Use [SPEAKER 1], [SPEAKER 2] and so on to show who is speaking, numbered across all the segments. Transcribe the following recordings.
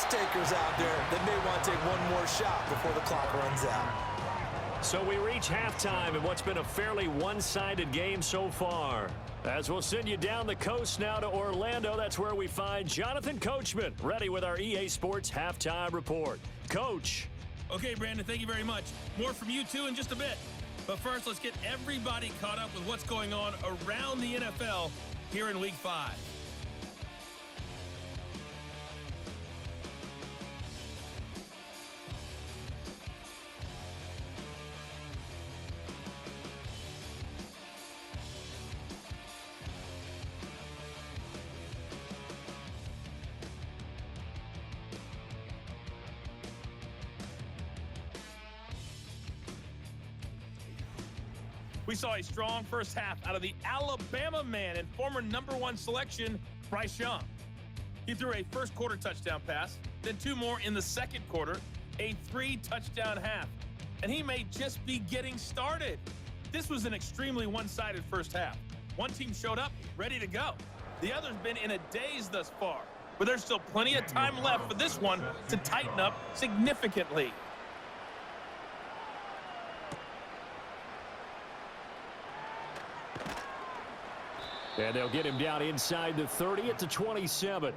[SPEAKER 1] risk-takers out there that may want to take one more shot before the clock runs out.
[SPEAKER 2] So we reach halftime in what's been a fairly one-sided game so far. As we'll send you down the coast now to Orlando, that's where we find Jonathan Coachman, ready with our EA Sports Halftime Report. Coach.
[SPEAKER 3] Okay, Brandon, thank you very much. More from you, too, in just a bit. But first, let's get everybody caught up with what's going on around the NFL here in Week 5. We saw a strong first half out of the Alabama man and former #1 selection, Bryce Young. He threw a first-quarter touchdown pass, then 2 more in the second quarter, a 3-touchdown half. And he may just be getting started. This was an extremely one-sided first half. One team showed up, ready to go. The other's been in a daze thus far. But there's still plenty of time left for this one to tighten up significantly.
[SPEAKER 2] And they'll get him down inside the 30 at the 27.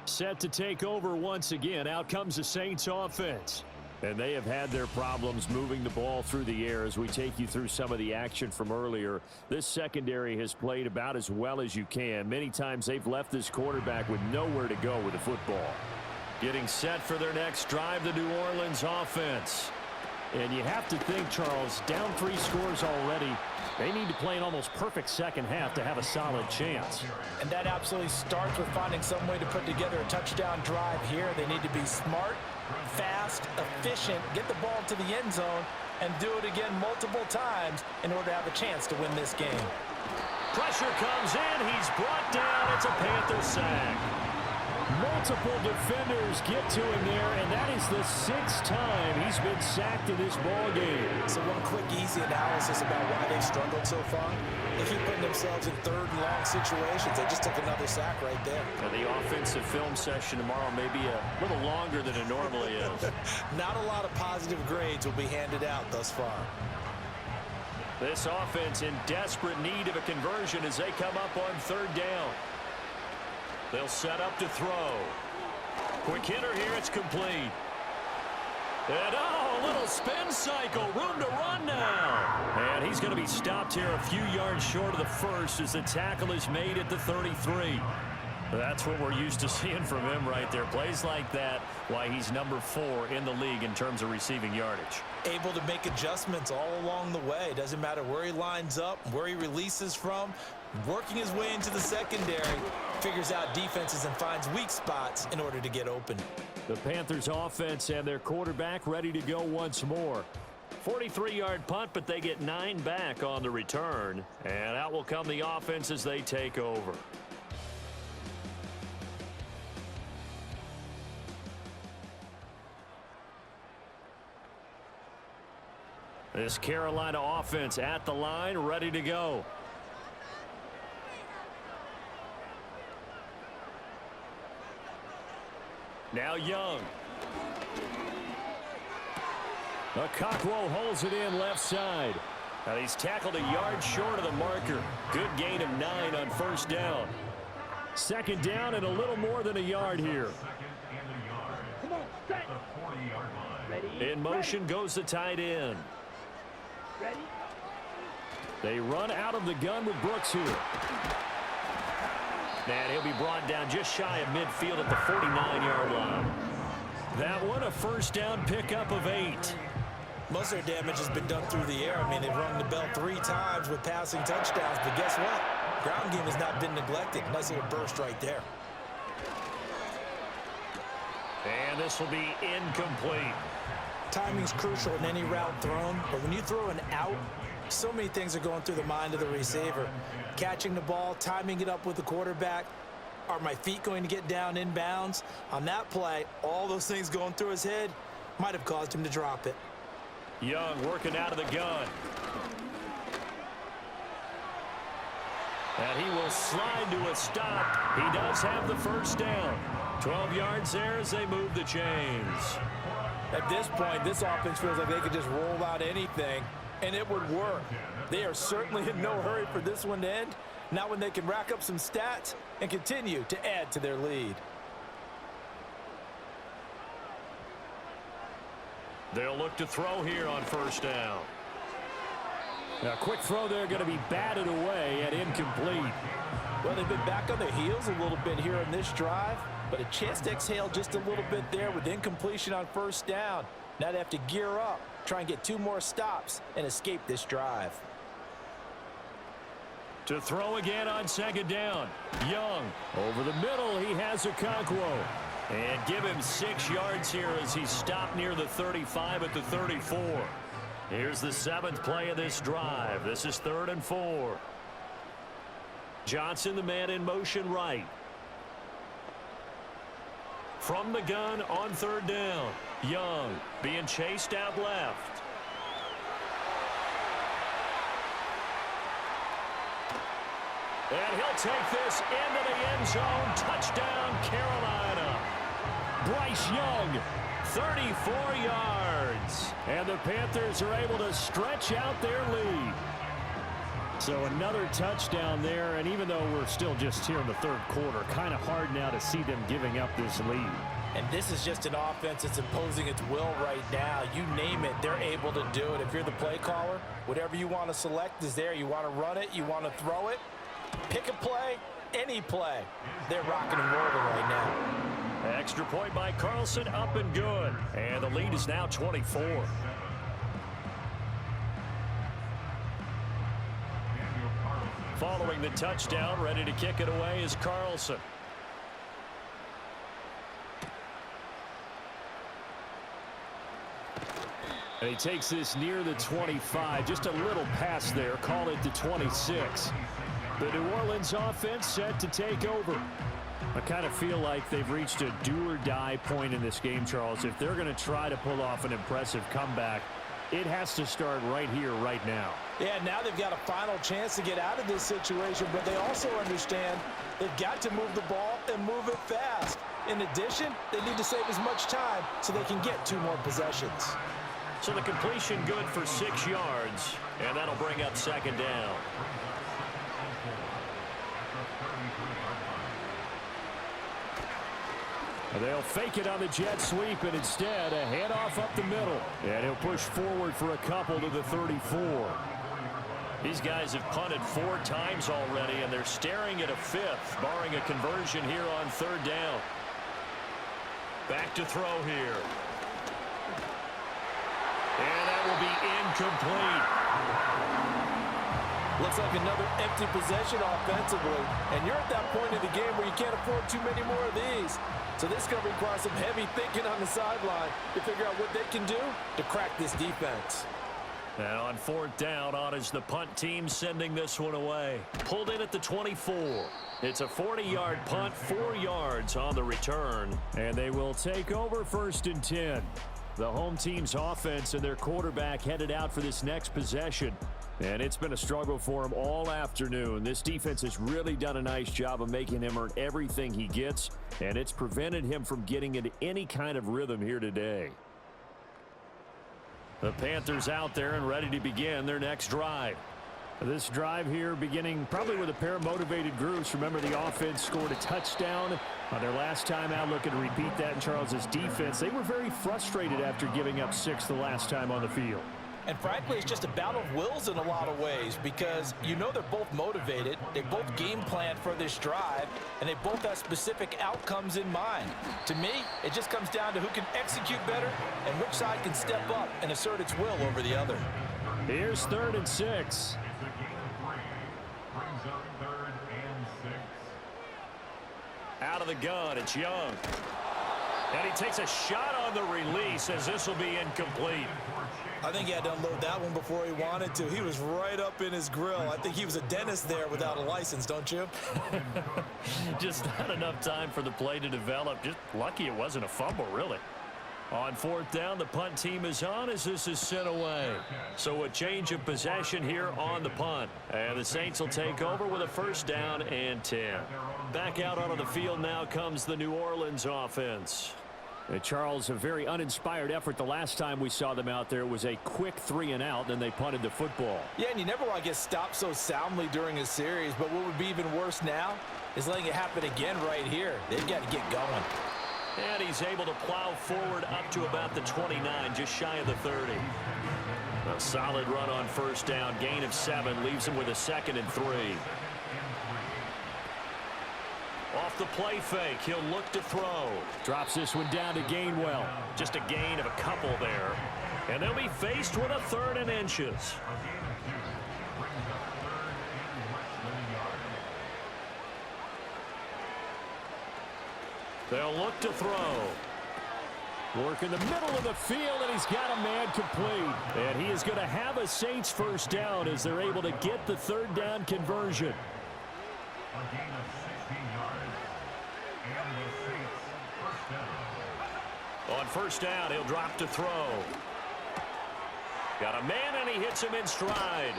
[SPEAKER 2] Set to take over once again. Out comes the Saints offense. And they have had their problems moving the ball through the air as we take you through some of the action from earlier. This secondary has played about as well as you can. Many times they've left this quarterback with nowhere to go with the football. Getting set for their next drive, the New Orleans offense. And you have to think, Charles, down 3 scores already. They need to play an almost perfect second half to have a solid chance.
[SPEAKER 1] And that absolutely starts with finding some way to put together a touchdown drive here. They need to be smart, fast, efficient, get the ball to the end zone, and do it again multiple times in order to have a chance to win this game.
[SPEAKER 2] Pressure comes in. He's brought down. It's a Panther sack. Multiple defenders get to him there, and that is the 6th time he's been sacked in this ball game.
[SPEAKER 1] So one quick, easy analysis about why they've struggled so far. They keep putting themselves in 3rd and long situations. They just took another sack right there.
[SPEAKER 2] Now the offensive film session tomorrow may be a little longer than it normally is.
[SPEAKER 1] Not a lot of positive grades will be handed out thus far.
[SPEAKER 2] This offense in desperate need of a conversion as they come up on 3rd down. They'll set up to throw. Quick hitter here, it's complete. And a little spin cycle, room to run now. And he's going to be stopped here a few yards short of the first as the tackle is made at the 33. That's what we're used to seeing from him right there. Plays like that, why he's #4 in the league in terms of receiving yardage.
[SPEAKER 1] Able to make adjustments all along the way. Doesn't matter where he lines up, where he releases from. Working his way into the secondary, figures out defenses and finds weak spots in order to get open.
[SPEAKER 2] The Panthers offense and their quarterback ready to go once more. 43-yard punt, but they get 9 back on the return. And out will come the offense as they take over. This Carolina offense at the line, ready to go. Now Young. Okakwo holds it in left side. Now he's tackled a yard short of the marker. Good gain of 9 on 1st down. 2nd down and a little more than a yard here. In motion goes the tight end. They run out of the gun with Brooks here. And he'll be brought down just shy of midfield at the 49-yard line. That one a 1st down pickup of 8.
[SPEAKER 1] Most of their damage has been done through the air. I mean, they've rung the bell 3 times with passing touchdowns, but guess what? Ground game has not been neglected. Nice little burst right there.
[SPEAKER 2] And this will be incomplete.
[SPEAKER 1] Timing's crucial in any route thrown, but when you throw an out, so many things are going through the mind of the receiver. Catching the ball, timing it up with the quarterback. Are my feet going to get down in bounds? On that play, all those things going through his head might have caused him to drop it.
[SPEAKER 2] Young working out of the gun. And he will slide to a stop. He does have the 1st down. 12 yards there as they move the chains.
[SPEAKER 1] At this point, this offense feels like they could just roll out anything, and it would work. They are certainly in no hurry for this one to end. Now when they can rack up some stats and continue to add to their lead.
[SPEAKER 2] They'll look to throw here on first down.
[SPEAKER 4] A quick throw there going to be batted away and incomplete.
[SPEAKER 1] Well, they've been back on their heels a little bit here on this drive, but a chance to exhale just a little bit there with incompletion on first down. Now they have to gear up, try and get 2 more stops, and escape this drive.
[SPEAKER 2] To throw again on second down. Young over the middle. He has Okonkwo. And give him 6 yards here as he's stopped near the 35 at the 34. Here's the 7th play of this drive. This is 3rd and 4. Johnson, the man in motion right. From the gun on 3rd down. Young being chased out left. And he'll take this into the end zone. Touchdown, Carolina. Bryce Young, 34 yards. And the Panthers are able to stretch out their lead.
[SPEAKER 4] So another touchdown there, and even though we're still just here in the 3rd quarter, kind of hard now to see them giving up this lead.
[SPEAKER 1] And this is just an offense that's imposing its will right now. You name it, they're able to do it. If you're the play caller, whatever you want to select is there. You want to run it, you want to throw it. Pick a play, any play. They're rocking and rolling right now.
[SPEAKER 2] Extra point by Carlson, up and good. And the lead is now 24. Following the touchdown, ready to kick it away is Carlson.
[SPEAKER 4] And he takes this near the 25. Just a little pass there. Call it the 26.
[SPEAKER 2] The New Orleans offense set to take over.
[SPEAKER 4] I kind of feel like they've reached a do-or-die point in this game, Charles. If they're going to try to pull off an impressive comeback, it has to start right here, right now.
[SPEAKER 1] Yeah, now they've got a final chance to get out of this situation, but they also understand they've got to move the ball and move it fast. In addition, they need to save as much time so they can get 2 more possessions.
[SPEAKER 2] So the completion good for 6 yards, and that'll bring up second down.
[SPEAKER 4] They'll fake it on the jet sweep, and instead a handoff up the middle. And he'll push forward for a couple to the 34.
[SPEAKER 2] These guys have punted 4 times already, and they're staring at a 5th, barring a conversion here on 3rd down. Back to throw here. And that will be incomplete.
[SPEAKER 1] Looks like another empty possession offensively. And you're at that point in the game where you can't afford too many more of these. So this is going to require some heavy thinking on the sideline to figure out what they can do to crack this defense.
[SPEAKER 2] Now on 4th down, on is the punt team sending this one away. Pulled in at the 24. It's a 40-yard punt, 4 yards on the return.
[SPEAKER 4] And they will take over 1st and 10. The home team's offense and their quarterback headed out for this next possession. And it's been a struggle for him all afternoon. This defense has really done a nice job of making him earn everything he gets, and it's prevented him from getting into any kind of rhythm here today.
[SPEAKER 2] The Panthers out there and ready to begin their next drive.
[SPEAKER 4] This drive here beginning probably with a pair of motivated groups. Remember, the offense scored a touchdown on their last time out. Looking to repeat that in Charles's defense. They were very frustrated after giving up 6 the last time on the field.
[SPEAKER 1] And frankly, it's just a battle of wills in a lot of ways because you know they're both motivated. They both game planned for this drive, and they both have specific outcomes in mind. To me, it just comes down to who can execute better and which side can step up and assert its will over the other.
[SPEAKER 4] Here's 3rd and 6.
[SPEAKER 2] Out of the gun, it's Young. And he takes a shot on the release as this will be incomplete.
[SPEAKER 1] I think he had to unload that one before he wanted to. He was right up in his grill. I think he was a dentist there without a license, don't you?
[SPEAKER 2] Just not enough time for the play to develop. Just lucky it wasn't a fumble, really.
[SPEAKER 4] On fourth down, the punt team is on as this is sent away. So a change of possession here on the punt. And the Saints will take over with a first down and 10. Back out onto the field now comes the New Orleans offense. And Charles, a very uninspired effort the last time we saw them out there. It was a quick 3 and out, then they punted the football.
[SPEAKER 1] Yeah, and you never want to get stopped so soundly during a series, but what would be even worse now is letting it happen again right here. They've got to get going.
[SPEAKER 4] And he's able to plow forward up to about the 29, just shy of the 30. A solid run on first down, gain of 7, leaves him with a 2nd and 3. Off the play fake, he'll look to throw. Drops this one down to Gainwell. Just a gain of a couple there. And they'll be faced with a 3rd and inches. They'll look to throw. Work in the middle of the field, and he's got a man complete. And he is going to have a Saints first down as they're able to get the 3rd down conversion. On first down, he'll drop to throw. Got a man, and he hits him in stride.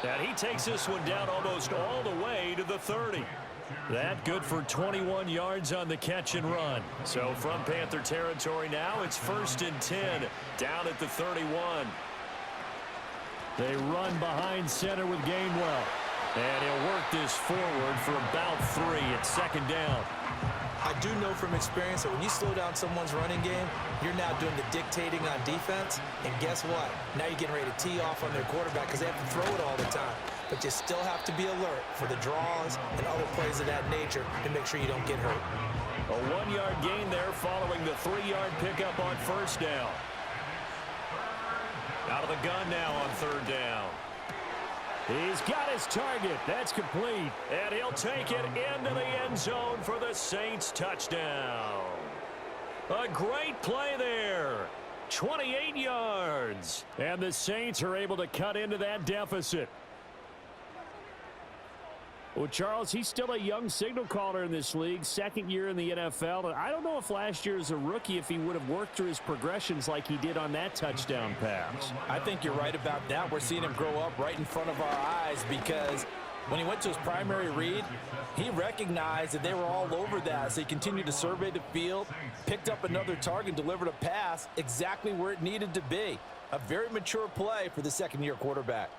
[SPEAKER 4] And he takes this one down almost all the way to the 30. That good for 21 yards on the catch and run. So from Panther territory now, it's 1st and 10 down at the 31. They run behind center with Gainwell. And he'll work this forward for about 3 at 2nd down.
[SPEAKER 1] I do know from experience that when you slow down someone's running game, you're now doing the dictating on defense. And guess what? Now you're getting ready to tee off on their quarterback because they have to throw it all the time. But you still have to be alert for the draws and other plays of that nature to make sure you don't get hurt.
[SPEAKER 4] A 1-yard gain there following the 3-yard pickup on first down. Out of the gun now on 3rd down. He's got his target. That's complete. And he'll take it into the end zone for the Saints touchdown. A great play there. 28 yards. And the Saints are able to cut into that deficit. Well, Charles, he's still a young signal caller in this league, 2nd year in the NFL. And I don't know if last year as a rookie, if he would have worked through his progressions like he did on that touchdown pass.
[SPEAKER 1] I think you're right about that. We're seeing him grow up right in front of our eyes because when he went to his primary read, he recognized that they were all over that. So he continued to survey the field, picked up another target, delivered a pass exactly where it needed to be. A very mature play for the 2nd-year quarterback.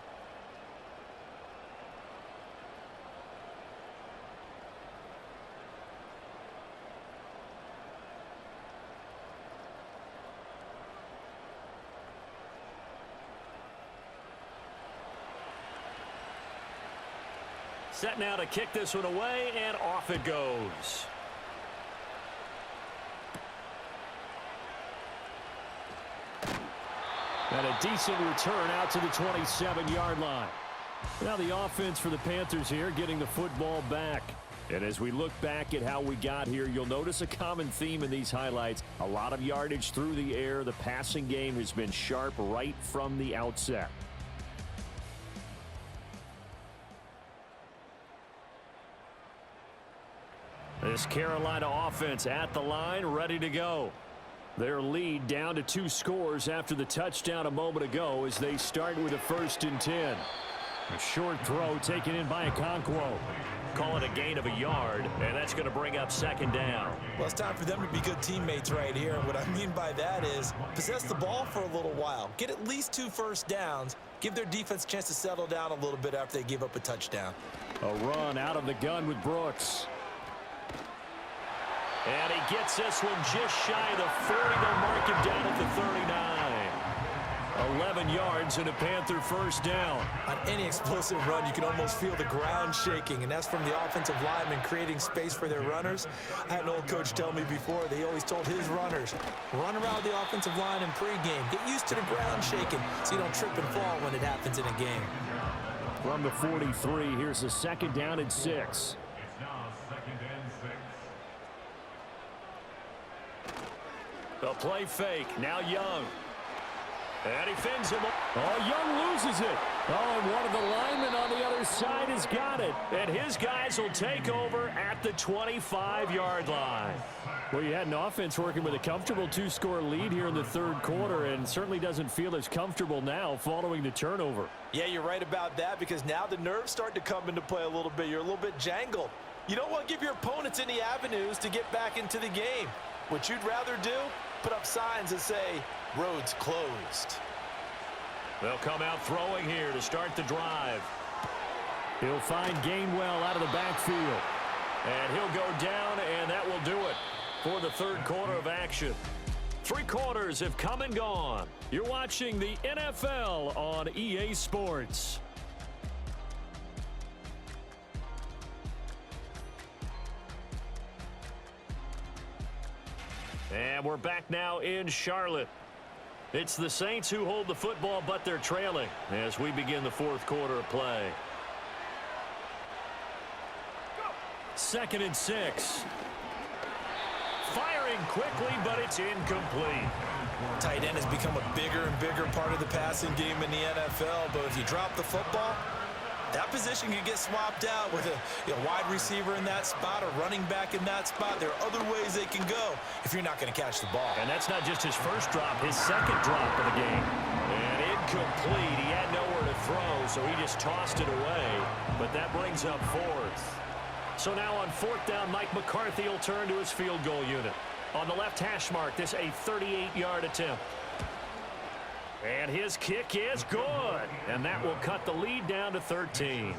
[SPEAKER 4] Set now to kick this one away, and off it goes. And a decent return out to the 27-yard line. Now the offense for the Panthers here getting the football back. And as we look back at how we got here, you'll notice a common theme in these highlights. A lot of yardage through the air. The passing game has been sharp right from the outset. This Carolina offense at the line, ready to go. Their lead down to 2 scores after the touchdown a moment ago as they start with a 1st and 10. A short throw taken in by Okonkwo. Call it a gain of a yard, and that's going to bring up 2nd down.
[SPEAKER 1] Well, it's time for them to be good teammates right here. And what I mean by that is possess the ball for a little while. Get at least 2 first downs. Give their defense a chance to settle down a little bit after they give up a touchdown.
[SPEAKER 4] A run out of the gun with Brooks. And he gets this one just shy of the 40. They'll mark him down at the 39. 11 yards and a Panther first down.
[SPEAKER 1] On any explosive run, you can almost feel the ground shaking, and that's from the offensive linemen creating space for their runners. I had an old coach tell me before, they always told his runners, run around the offensive line in pregame. Get used to the ground shaking so you don't trip and fall when it happens in a game.
[SPEAKER 4] From the 43, here's a 2nd down and 6. The play fake. Now Young. And he fins him. Oh, Young loses it. Oh, and one of the linemen on the other side has got it. And his guys will take over at the 25-yard line. Well, you had an offense working with a comfortable 2-score lead here in the third quarter, and certainly doesn't feel as comfortable now following the turnover.
[SPEAKER 1] Yeah, you're right about that, because now the nerves start to come into play a little bit. You're a little bit jangled. You don't want to give your opponents any avenues to get back into the game. What you'd rather do, put up signs that say, roads closed.
[SPEAKER 4] They'll come out throwing here to start the drive. He'll find Gainwell out of the backfield. And he'll go down, and that will do it for the third quarter of action. 3 quarters have come and gone. You're watching the NFL on EA Sports. And we're back now in Charlotte. It's the Saints who hold the football, but they're trailing as we begin the fourth quarter of play. 2nd and 6. Firing quickly, but it's incomplete.
[SPEAKER 1] Tight end has become a bigger and bigger part of the passing game in the NFL, but if you drop the football, that position can get swapped out with a wide receiver in that spot, a running back in that spot. There are other ways they can go if you're not going to catch the ball.
[SPEAKER 4] And that's not just his first drop, his second drop of the game. And incomplete. He had nowhere to throw, so he just tossed it away. But that brings up 4th. So now on 4th down, Mike McCarthy will turn to his field goal unit. On the left hash mark, this a 38-yard attempt. And his kick is good. And that will cut the lead down to 13.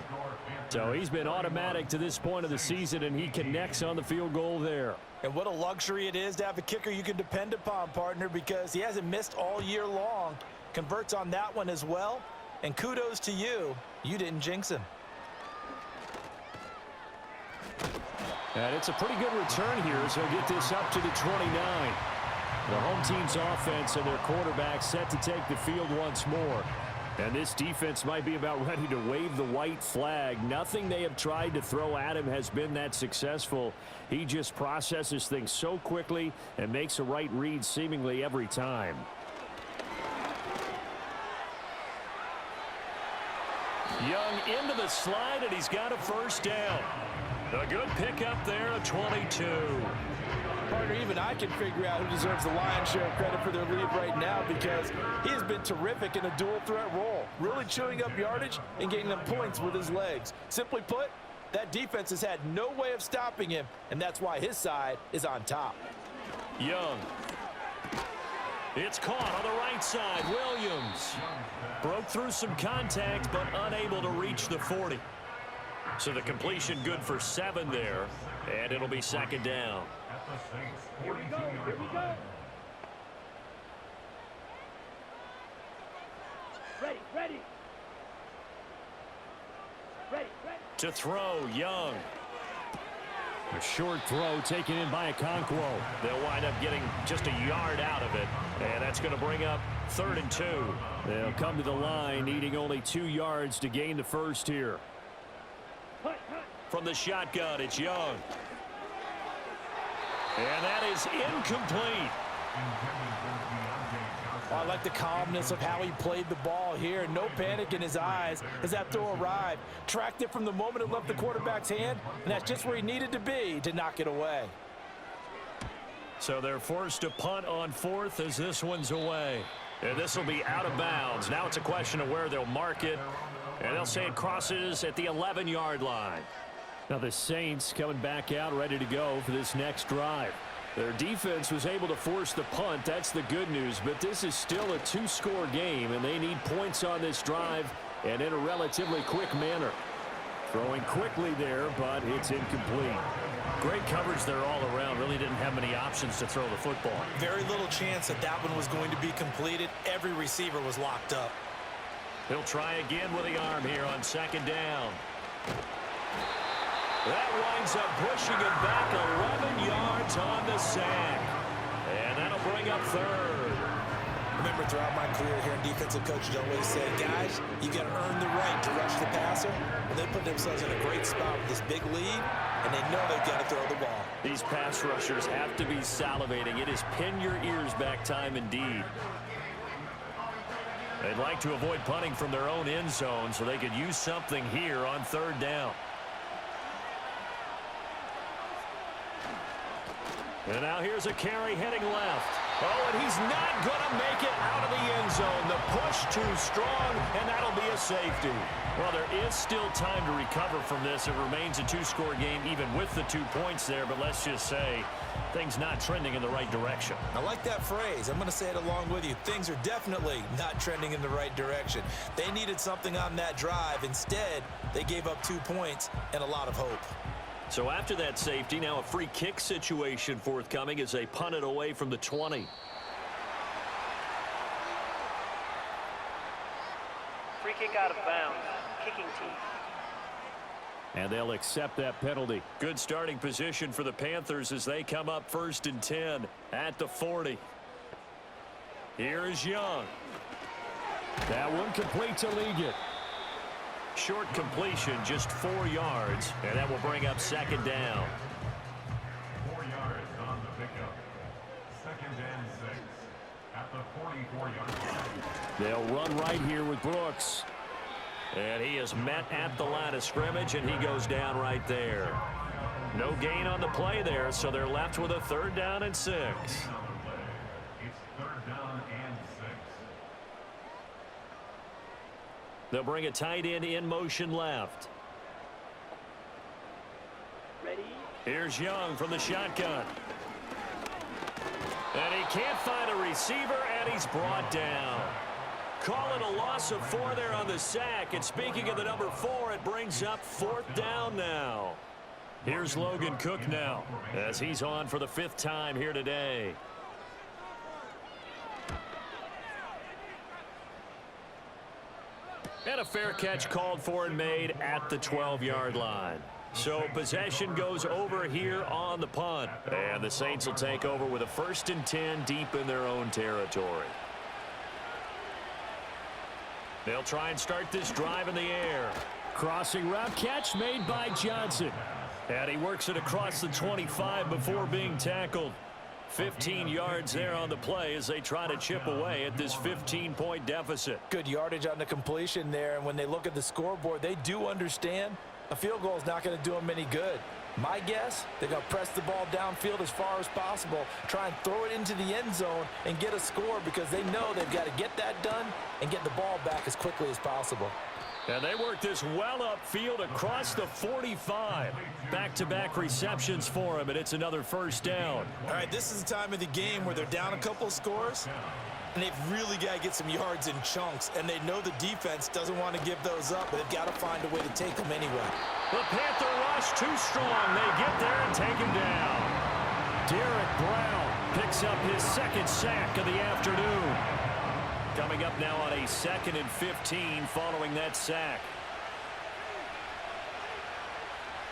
[SPEAKER 4] So he's been automatic to this point of the season, and he connects on the field goal there.
[SPEAKER 1] And what a luxury it is to have a kicker you can depend upon, partner, because he hasn't missed all year long. Converts on that one as well. And kudos to you. You didn't jinx him.
[SPEAKER 4] And it's a pretty good return here as he'll get this up to the 29. The home team's offense and their quarterback set to take the field once more. And this defense might be about ready to wave the white flag. Nothing they have tried to throw at him has been that successful. He just processes things so quickly and makes a right read seemingly every time. Young into the slide, and he's got a first down. A good pickup there at 22.
[SPEAKER 1] Partner, even I can figure out who deserves the lion's share of credit for their lead right now, because he has been terrific in a dual threat role, really chewing up yardage and getting them points with his legs. Simply put, that defense has had no way of stopping him, and that's why his side is on top.
[SPEAKER 4] Young. It's caught on the right side. Williams broke through some contact, but unable to reach the 40. So the completion good for 7 there, and it'll be 2nd down.
[SPEAKER 5] Here we go. Here we go. Ready, ready. Ready, ready.
[SPEAKER 4] To throw, Young. A short throw taken in by Okonkwo. They'll wind up getting just a yard out of it, and that's going to bring up 3rd and 2. They'll come to the line, needing only 2 yards to gain the first here. From the shotgun, it's Young. And that is incomplete.
[SPEAKER 1] Well, I like the calmness of how he played the ball here. No panic in his eyes as that throw arrived. Tracked it from the moment it left the quarterback's hand, and that's just where he needed to be to knock it away.
[SPEAKER 4] So they're forced to punt on 4th as this one's away. And this will be out of bounds. Now it's a question of where they'll mark it. And they'll say it crosses at the 11-yard line. Now the Saints coming back out ready to go for this next drive. Their defense was able to force the punt. That's the good news. But this is still a 2-score game, and they need points on this drive and in a relatively quick manner. Throwing quickly there, but it's incomplete. Great coverage there all around. Really didn't have many options to throw the football.
[SPEAKER 1] Very little chance that that one was going to be completed. Every receiver was locked up.
[SPEAKER 4] He'll try again with the arm here on 2nd down. That winds up pushing it back 11 yards on the sack. And that'll bring up 3rd.
[SPEAKER 1] Remember, throughout my career here in defensive coaches always say, guys, you got to earn the right to rush the passer. Well, they put themselves in a great spot with this big lead, and they know they've got to throw the ball.
[SPEAKER 4] These pass rushers have to be salivating. It is pin your ears back time indeed. They'd like to avoid punting from their own end zone so they could use something here on third down. And now here's a carry heading left. Oh, and he's not going to make it out of the end zone. The push too strong, and that'll be a safety. Well, there is still time to recover from this. It remains a two-score game even with the 2 points there, but let's just say things not trending in the right direction.
[SPEAKER 1] I like that phrase. I'm going to say it along with you. Things are definitely not trending in the right direction. They needed something on that drive. Instead, they gave up 2 points and a lot of hope.
[SPEAKER 4] So after that safety, now a free kick situation forthcoming as they punt it away from the 20.
[SPEAKER 5] Free kick out of bounds. Kicking team.
[SPEAKER 4] And they'll accept that penalty. Good starting position for the Panthers as they come up 1st and 10 at the 40. Here is Young.
[SPEAKER 2] That one complete to Liggett.
[SPEAKER 4] Short completion, just 4 yards, and that will bring up 2nd down.
[SPEAKER 6] 4 yards on the pickup. 2nd and 6 at the 44-yard line.
[SPEAKER 2] They'll run right here with Brooks.
[SPEAKER 4] And he is met at the line of scrimmage, and he goes down right there. No gain on the play there, so they're left with a 3rd down and 6.
[SPEAKER 6] It's 3rd down and 6.
[SPEAKER 4] They'll bring a tight end in motion left.
[SPEAKER 5] Ready?
[SPEAKER 4] Here's Young from the shotgun. And he can't find a receiver, and he's brought down. Call it a loss of 4 there on the sack. And speaking of the number 4, it brings up 4th down now. Here's Logan Cook now as he's on for the 5th time here today. And a fair catch called for and made at the 12-yard line. So possession goes over here on the punt. And the Saints will take over with a 1st and 10 deep in their own territory. They'll try and start this drive in the air.
[SPEAKER 2] Crossing route catch made by Johnson.
[SPEAKER 4] And he works it across the 25 before being tackled. 15 yards there on the play as they try to chip away at this 15-point deficit.
[SPEAKER 1] Good yardage on the completion there, and when they look at the scoreboard, they do understand a field goal is not going to do them any good. My guess, they're going to press the ball downfield as far as possible, try and throw it into the end zone and get a score because they know they've got to get that done and get the ball back as quickly as possible.
[SPEAKER 4] And they work this well upfield across the 45. Back-to-back receptions for him, and it's another 1st down.
[SPEAKER 1] All right, this is the time of the game where they're down a couple scores, and they've really got to get some yards in chunks, and they know the defense doesn't want to give those up, but they've got to find a way to take them anyway.
[SPEAKER 4] The Panther rush too strong. They get there and take him down. Derek Brown picks up his 2nd sack of the afternoon. Coming up now on a 2nd and 15 following that sack.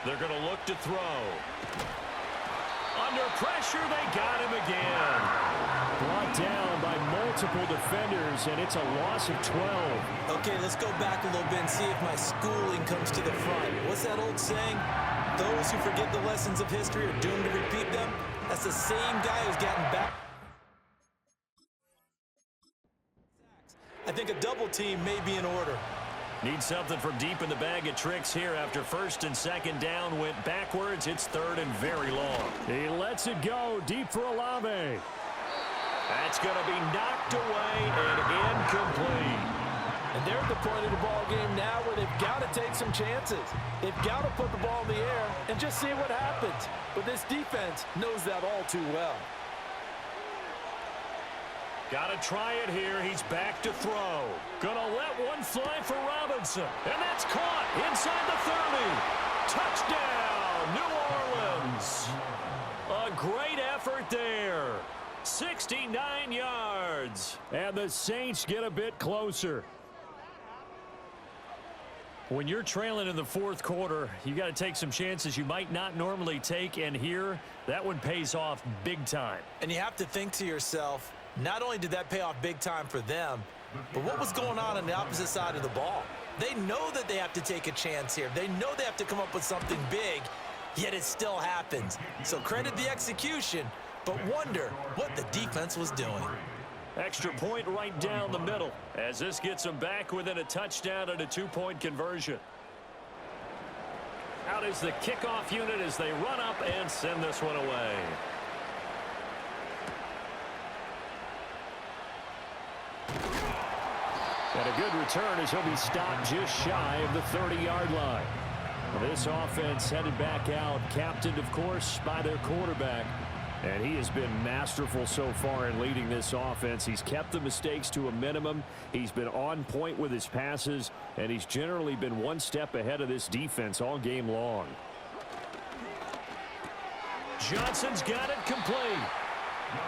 [SPEAKER 4] They're going to look to throw. Under pressure, they got him again.
[SPEAKER 2] Brought down by multiple defenders, and it's a loss of 12.
[SPEAKER 1] Okay, let's go back a little bit and see if my schooling comes to the front. What's that old saying? Those who forget the lessons of history are doomed to repeat them. That's the same guy who's gotten back. I think a double team may be in order.
[SPEAKER 4] Need something from deep in the bag of tricks here after 1st and 2nd down went backwards. It's 3rd and very long.
[SPEAKER 2] He lets it go deep for Olave.
[SPEAKER 4] That's going to be knocked away and incomplete.
[SPEAKER 1] And they're at the point of the ball game now where they've got to take some chances. They've got to put the ball in the air and just see what happens. But this defense knows that all too well.
[SPEAKER 4] Got to try it here. He's back to throw. Gonna let one fly for Robinson. And that's caught inside the 30. Touchdown, New Orleans. A great effort there. 69 yards.
[SPEAKER 2] And the Saints get a bit closer.
[SPEAKER 4] When you're trailing in the 4th quarter, you got to take some chances you might not normally take. And here, that one pays off big time.
[SPEAKER 1] And you have to think to yourself, not only did that pay off big time for them, but what was going on the opposite side of the ball? They know that they have to take a chance here. They know they have to come up with something big, yet it still happens. So credit the execution, but wonder what the defense was doing.
[SPEAKER 4] Extra point right down the middle as this gets them back within a touchdown and a 2-point conversion. Out is the kickoff unit as they run up and send this one away. And a good return as he'll be stopped just shy of the 30-yard line. This offense headed back out, captained, of course, by their quarterback. And he has been masterful so far in leading this offense. He's kept the mistakes to a minimum. He's been on point with his passes, and he's generally been one step ahead of this defense all game long. Johnson's got it complete.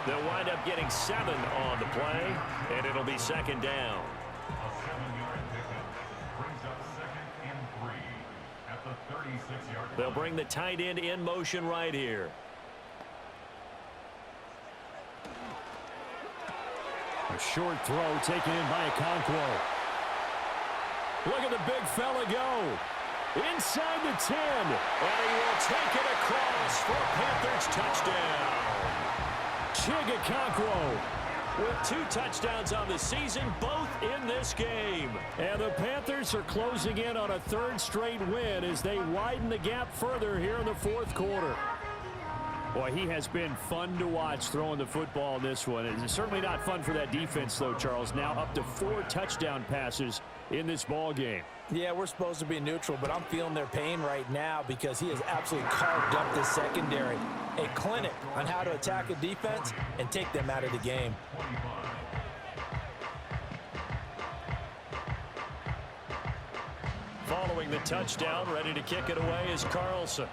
[SPEAKER 4] They'll wind up getting 7 on the play, and it'll be second down.
[SPEAKER 6] A 7-yard pickup brings up 2nd and 3 at the 36-yard line.
[SPEAKER 4] They'll bring the tight end in motion right here. A short throw taken in by Okonkwo. Look at the big fella go. Inside the 10. And he will take it across for a Panthers touchdown. Chig Okonkwo with 2 touchdowns on the season, both in this game. And the Panthers are closing in on a 3rd straight win as they widen the gap further here in the 4th quarter. Boy, he has been fun to watch throwing the football in this one. It's certainly not fun for that defense, though, Charles. Now up to 4 touchdown passes in this ball game.
[SPEAKER 1] Yeah, we're supposed to be neutral, but I'm feeling their pain right now because he has absolutely carved up the secondary. A clinic on how to attack a defense and take them out of the game.
[SPEAKER 4] Following the touchdown, ready to kick it away is Carlson.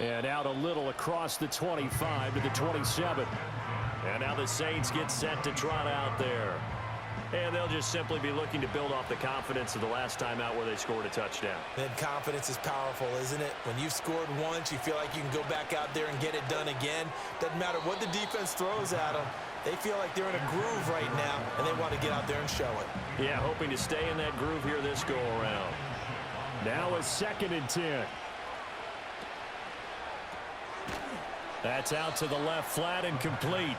[SPEAKER 4] And out a little across the 25 to the 27. And now the Saints get set to trot out there. And they'll just simply be looking to build off the confidence of the last time out where they scored a touchdown.
[SPEAKER 1] And confidence is powerful, isn't it? When you've scored once, you feel like you can go back out there and get it done again. Doesn't matter what the defense throws at them. They feel like they're in a groove right now, and they want to get out there and show it.
[SPEAKER 4] Yeah, hoping to stay in that groove here this go-around. Now a 2nd and 10. That's out to the left flat and complete.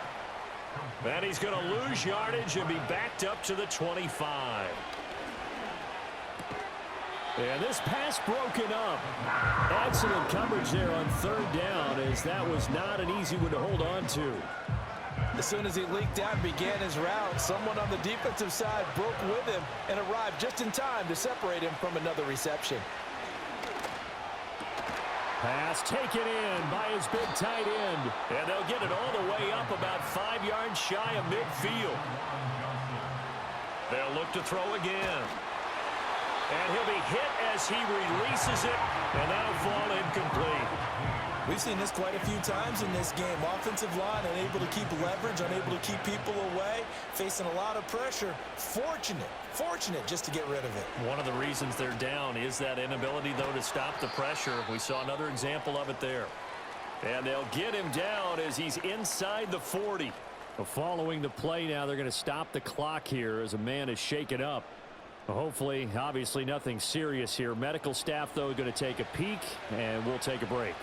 [SPEAKER 4] And he's going to lose yardage and be backed up to the 25. And this pass broken up. Excellent coverage there on 3rd down as that was not an easy one to hold on to.
[SPEAKER 1] As soon as he leaked out and began his route, someone on the defensive side broke with him and arrived just in time to separate him from another reception.
[SPEAKER 4] Pass taken in by his big tight end. And they'll get it all the way up about 5 yards shy of midfield. They'll look to throw again. And he'll be hit as he releases it, and that'll fall incomplete.
[SPEAKER 1] We've seen this quite a few times in this game. Offensive line unable to keep leverage, unable to keep people away, facing a lot of pressure. Fortunate just to get rid of it.
[SPEAKER 4] One of the reasons they're down is that inability, though, to stop the pressure. We saw another example of it there. And they'll get him down as he's inside the 40. Following the play now, they're going to stop the clock here as a man is shaken up. Hopefully, obviously, nothing serious here. Medical staff, though, going to take a peek, and we'll take a break.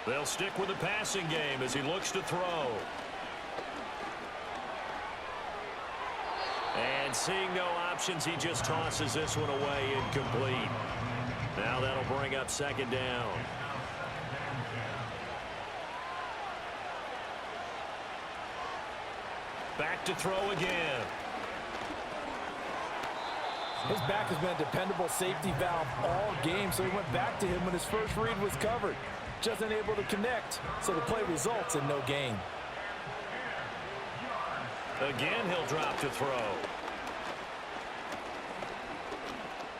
[SPEAKER 4] They'll stick with the passing game as he looks to throw. And seeing no options, he just tosses this one away incomplete. Now that'll bring up 2nd down. Back to throw again.
[SPEAKER 1] His back has been a dependable safety valve all game, so he went back to him when his first read was covered. Just unable to connect, so the play results in no gain.
[SPEAKER 4] Again, he'll drop to throw.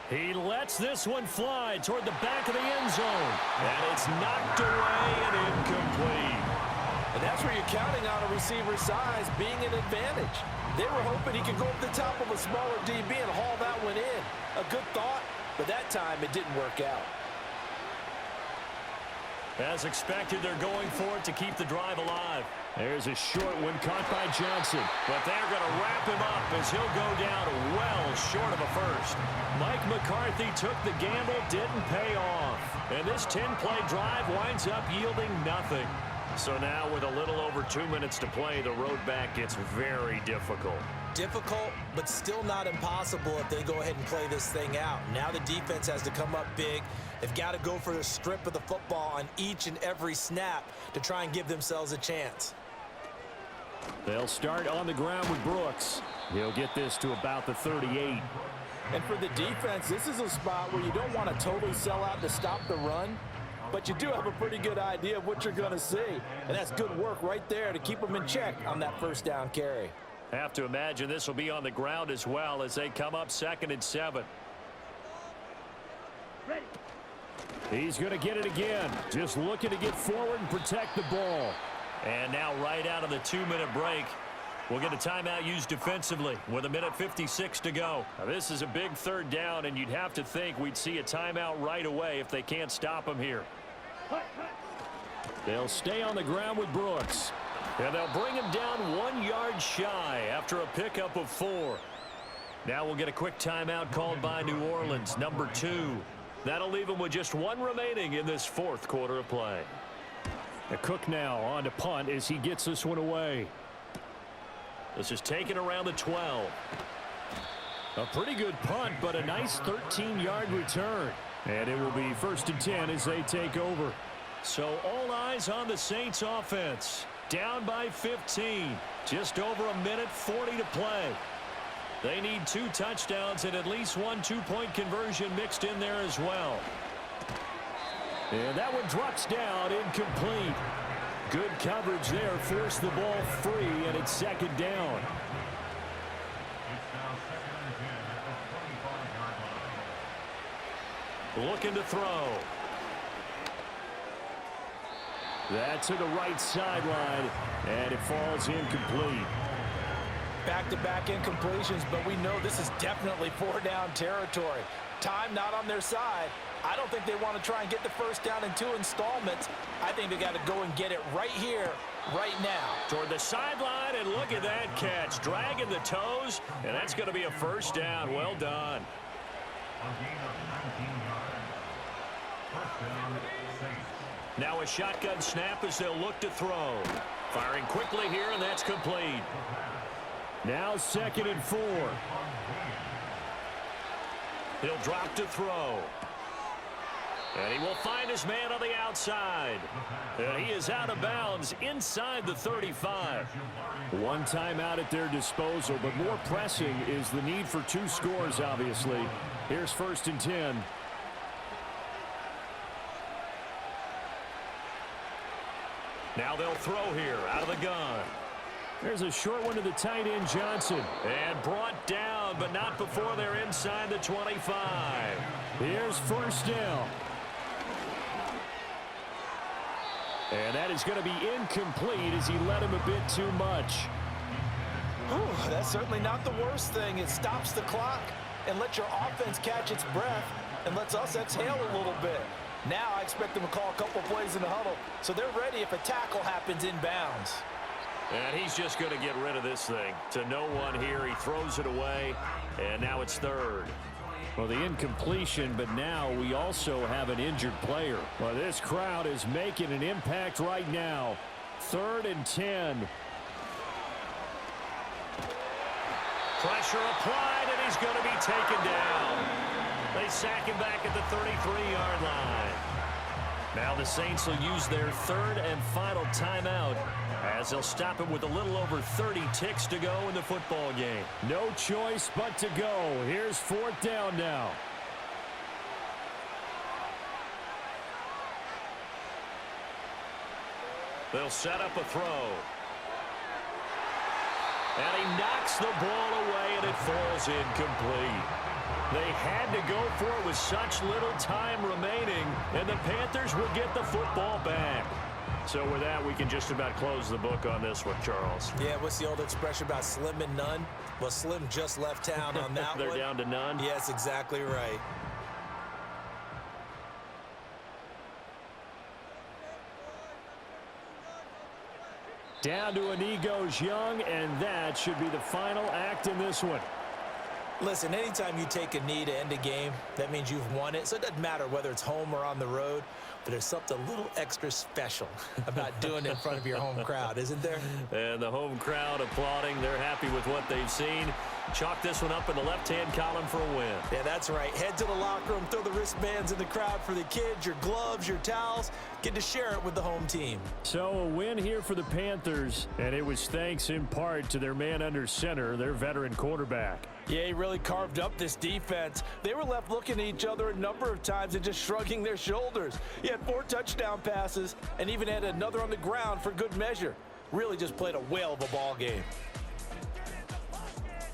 [SPEAKER 4] He lets this one fly toward the back of the end zone. And it's knocked away and incomplete.
[SPEAKER 1] And that's where you're counting on a receiver's size being an advantage. They were hoping he could go up the top of a smaller DB and haul that one in. A good thought, but that time it didn't work out.
[SPEAKER 4] As expected, they're going for it to keep the drive alive. There's a short one caught by Johnson. But they're going to wrap him up as he'll go down well short of a first. Mike McCarthy took the gamble, didn't pay off. And this 10-play drive winds up yielding nothing. So now with a little over 2 minutes to play, the road back gets very difficult.
[SPEAKER 1] Difficult, but still not impossible if they go ahead and play this thing out. Now the defense has to come up big. They've got to go for the strip of the football on each and every snap to try and give themselves a chance.
[SPEAKER 4] They'll start on the ground with Brooks. He'll get this to about the 38.
[SPEAKER 1] And for the defense, this is a spot where you don't want to totally sell out to stop the run, but you do have a pretty good idea of what you're going to see. And that's good work right there to keep them in check on that first down carry.
[SPEAKER 4] Have to imagine this will be on the ground as well as they come up 2nd and 7.
[SPEAKER 5] Ready.
[SPEAKER 4] He's going to get it again. Just looking to get forward and protect the ball. And now right out of the 2-minute break, we'll get a timeout used defensively with 1:56 to go. Now, this is a big 3rd down, and you'd have to think we'd see a timeout right away if they can't stop him here. They'll stay on the ground with Brooks. And they'll bring him down 1 yard shy after a pickup of 4. Now we'll get a quick timeout called by New Orleans, number 2. That'll leave him with just 1 remaining in this 4th quarter of play. The Cook now on to punt as he gets this one away. This is taken around the 12. A pretty good punt, but a nice 13-yard return. And it will be 1st and 10 as they take over. So all eyes on the Saints offense. Down by 15. Just over 1:40 to play. They need 2 touchdowns and at least 1 2-point conversion mixed in there as well. And that one drops down, incomplete. Good coverage there, forced the ball free, and it's 2nd down.
[SPEAKER 6] It's now 2nd and 10 at the 25-yard line.
[SPEAKER 4] Looking to throw. That's to the right sideline, and it falls incomplete.
[SPEAKER 1] Back-to-back incompletions, but we know this is definitely 4-down territory. Time not on their side. I don't think they want to try and get the first down in 2 installments. I think they got to go and get it right here, right now.
[SPEAKER 4] Toward the sideline, and look at that catch. Dragging the toes, and that's going to be a first down. Well done.
[SPEAKER 6] A gain of 19 yards. First down, Saints.
[SPEAKER 4] Now a shotgun snap as they'll look to throw. Firing quickly here, and that's complete. Now 2nd and 4. He'll drop to throw. And he will find his man on the outside. And he is out of bounds inside the 35. 1 timeout at their disposal, but more pressing is the need for 2 scores, obviously. Here's 1st and 10. Now they'll throw here out of the gun. There's a short one to the tight end, Johnson. And brought down, but not before they're inside the 25. Here's 1st down. And that is going to be incomplete as he led him a bit too much.
[SPEAKER 1] Whew, that's certainly not the worst thing. It stops the clock and lets your offense catch its breath and lets us exhale a little bit. Now I expect them to call a couple plays in the huddle, so they're ready if a tackle happens inbounds.
[SPEAKER 4] And he's just going to get rid of this thing. To no one here, he throws it away, and now it's 3rd. Well, the incompletion, but now we also have an injured player. Well, this crowd is making an impact right now. 3rd and 10. Pressure applied, and he's going to be taken down. They sack him back at the 33-yard line. Now the Saints will use their 3rd and final timeout as they'll stop him with a little over 30 ticks to go in the football game. No choice but to go. Here's 4th down now. They'll set up a throw. And he knocks the ball away, and it falls incomplete. They had to go for it with such little time remaining, and the Panthers will get the football back. So with that, we can just about close the book on this one, Charles.
[SPEAKER 1] Yeah, what's the old expression about slim and none? Well, Slim just left town on that
[SPEAKER 4] They're
[SPEAKER 1] one.
[SPEAKER 4] down to none?
[SPEAKER 1] Yes, exactly right.
[SPEAKER 4] Down to a knee goes Young, and that should be the final act in this one.
[SPEAKER 1] Listen, anytime you take a knee to end a game, that means you've won it. So it doesn't matter whether it's home or on the road, but there's something a little extra special about doing it in front of your home crowd, isn't there?
[SPEAKER 4] And the home crowd applauding. They're happy with what they've seen. Chalk this one up in the left-hand column for a win.
[SPEAKER 1] Yeah, that's right. Head to the locker room, throw the wristbands in the crowd for the kids, your gloves, your towels. Get to share it with the home team.
[SPEAKER 4] So a win here for the Panthers, and it was thanks in part to their man under center, their veteran quarterback.
[SPEAKER 1] Yeah, he really carved up this defense. They were left looking at each other a number of times and just shrugging their shoulders. He had 4 touchdown passes and even had another on the ground for good measure. Really just played a whale of a ball game.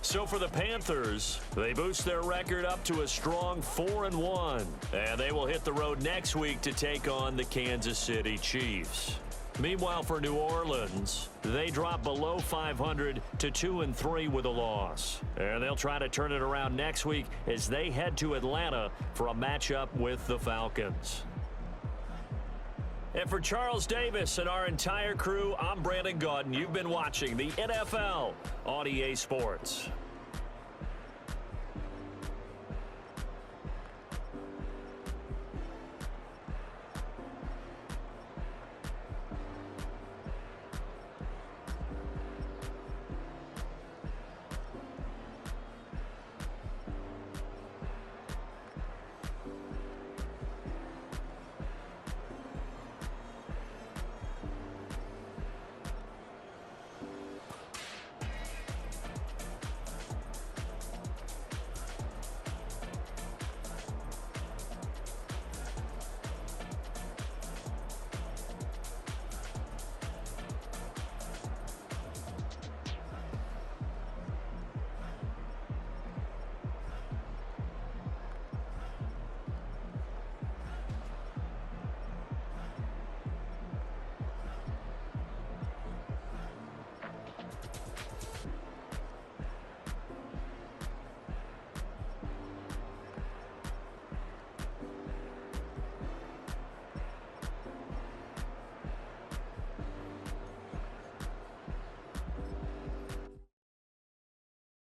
[SPEAKER 4] So for the Panthers, they boost their record up to a strong 4-1. And they will hit the road next week to take on the Kansas City Chiefs. Meanwhile, for New Orleans, they drop below 500 to 2-3 with a loss. And they'll try to turn it around next week as they head to Atlanta for a matchup with the Falcons. And for Charles Davis and our entire crew, I'm Brandon Gaudin. You've been watching the NFL on EA Sports.